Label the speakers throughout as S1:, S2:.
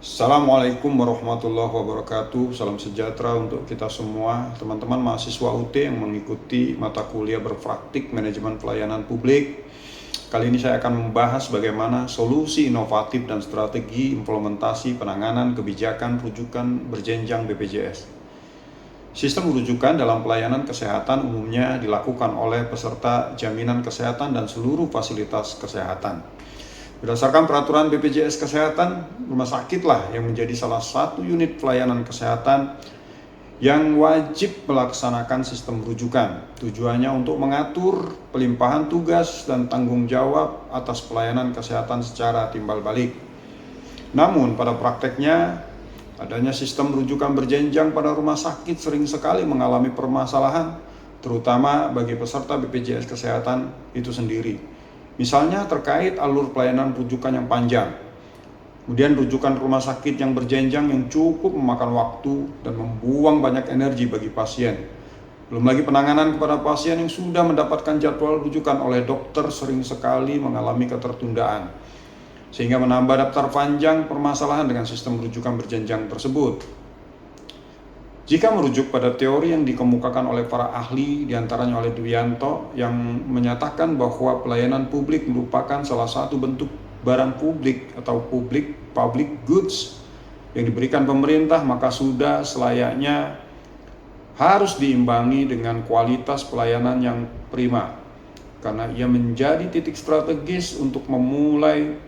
S1: Assalamualaikum warahmatullahi wabarakatuh. Salam sejahtera untuk kita semua, teman-teman mahasiswa UT yang mengikuti mata kuliah berpraktik manajemen pelayanan publik. Kali ini saya akan membahas bagaimana solusi inovatif dan strategi implementasi penanganan kebijakan rujukan berjenjang BPJS. Sistem rujukan dalam pelayanan kesehatan umumnya dilakukan oleh peserta jaminan kesehatan dan seluruh fasilitas kesehatan. Berdasarkan peraturan BPJS Kesehatan, rumah sakitlah yang menjadi salah satu unit pelayanan kesehatan yang wajib melaksanakan sistem rujukan. Tujuannya untuk mengatur pelimpahan tugas dan tanggung jawab atas pelayanan kesehatan secara timbal balik. Namun pada prakteknya, adanya sistem rujukan berjenjang pada rumah sakit sering sekali mengalami permasalahan, terutama bagi peserta BPJS Kesehatan itu sendiri. Misalnya terkait alur pelayanan rujukan yang panjang, kemudian rujukan rumah sakit yang berjenjang yang cukup memakan waktu dan membuang banyak energi bagi pasien. Belum lagi penanganan kepada pasien yang sudah mendapatkan jadwal rujukan oleh dokter sering sekali mengalami ketertundaan, sehingga menambah daftar panjang permasalahan dengan sistem rujukan berjenjang tersebut. Jika merujuk pada teori yang dikemukakan oleh para ahli, diantaranya oleh Dwianto, yang menyatakan bahwa pelayanan publik merupakan salah satu bentuk barang publik atau public goods yang diberikan pemerintah, maka sudah selayaknya harus diimbangi dengan kualitas pelayanan yang prima, karena ia menjadi titik strategis untuk memulai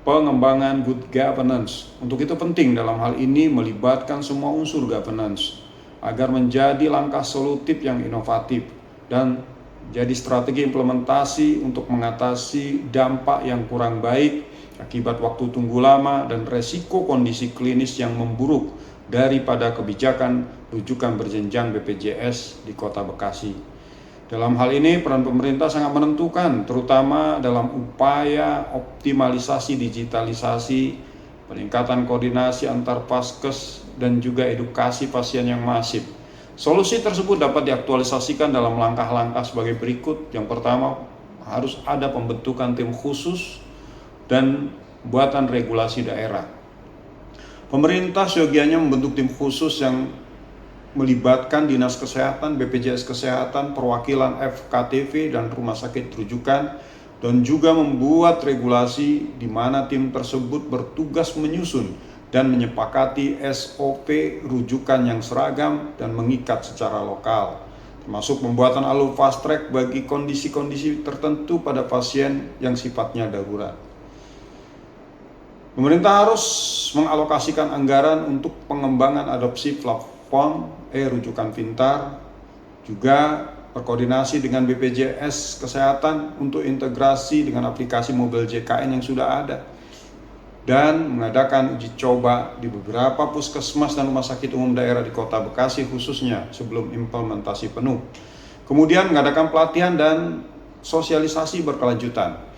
S1: pengembangan good governance. Untuk itu penting dalam hal ini melibatkan semua unsur governance agar menjadi langkah solutif yang inovatif dan jadi strategi implementasi untuk mengatasi dampak yang kurang baik akibat waktu tunggu lama dan resiko kondisi klinis yang memburuk daripada kebijakan rujukan berjenjang BPJS di Kota Bekasi. Dalam hal ini peran pemerintah sangat menentukan, terutama dalam upaya optimalisasi digitalisasi, peningkatan koordinasi antar paskes, dan juga edukasi pasien yang masif. Solusi tersebut dapat diaktualisasikan dalam langkah-langkah sebagai berikut. Yang pertama, harus ada pembentukan tim khusus dan buatan regulasi daerah. Pemerintah seyogianya membentuk tim khusus yang melibatkan Dinas Kesehatan, BPJS Kesehatan, perwakilan FKTV dan rumah sakit rujukan, dan juga membuat regulasi di mana tim tersebut bertugas menyusun dan menyepakati SOP rujukan yang seragam dan mengikat secara lokal, termasuk pembuatan alur fast track bagi kondisi-kondisi tertentu pada pasien yang sifatnya darurat. Pemerintah harus mengalokasikan anggaran untuk pengembangan adopsi platform rujukan pintar, juga berkoordinasi dengan BPJS Kesehatan untuk integrasi dengan aplikasi mobil JKN yang sudah ada, dan mengadakan uji coba di beberapa puskesmas dan rumah sakit umum daerah di Kota Bekasi khususnya sebelum implementasi penuh. Kemudian mengadakan pelatihan dan sosialisasi berkelanjutan.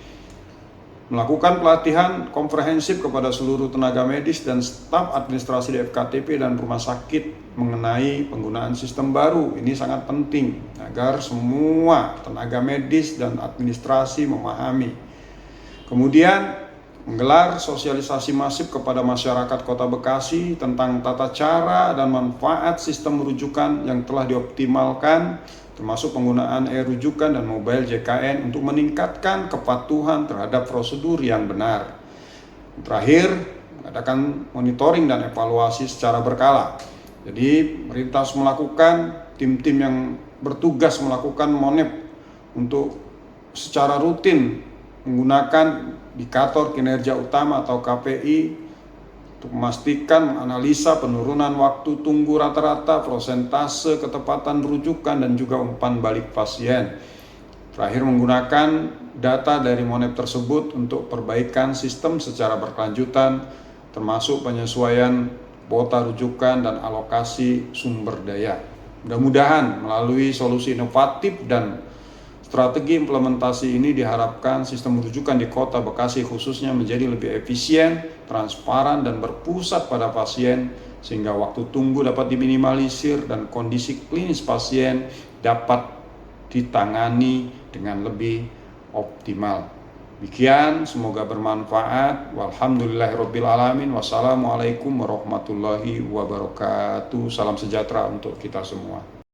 S1: Melakukan pelatihan komprehensif kepada seluruh tenaga medis dan staf administrasi di FKTP dan rumah sakit mengenai penggunaan sistem baru. Ini sangat penting agar semua tenaga medis dan administrasi memahami. Kemudian menggelar sosialisasi masif kepada masyarakat Kota Bekasi tentang tata cara dan manfaat sistem rujukan yang telah dioptimalkan, termasuk penggunaan rujukan dan mobile JKN untuk meningkatkan kepatuhan terhadap prosedur yang benar. Terakhir, mengadakan monitoring dan evaluasi secara berkala. Jadi, pemerintah harus melakukan tim-tim yang bertugas melakukan monep untuk secara rutin menggunakan indikator kinerja utama atau KPI untuk memastikan menganalisa penurunan waktu tunggu rata-rata, persentase ketepatan rujukan, dan juga umpan balik pasien. Terakhir, menggunakan data dari monep tersebut untuk perbaikan sistem secara berkelanjutan, termasuk penyesuaian kuota rujukan dan alokasi sumber daya. Mudah-mudahan melalui solusi inovatif dan strategi implementasi ini diharapkan sistem rujukan di Kota Bekasi khususnya menjadi lebih efisien, transparan, dan berpusat pada pasien, sehingga waktu tunggu dapat diminimalisir dan kondisi klinis pasien dapat ditangani dengan lebih optimal. Demikian, semoga bermanfaat. Walhamdulillahirabbil alamin. Wassalamualaikum warahmatullahi wabarakatuh. Salam sejahtera untuk kita semua.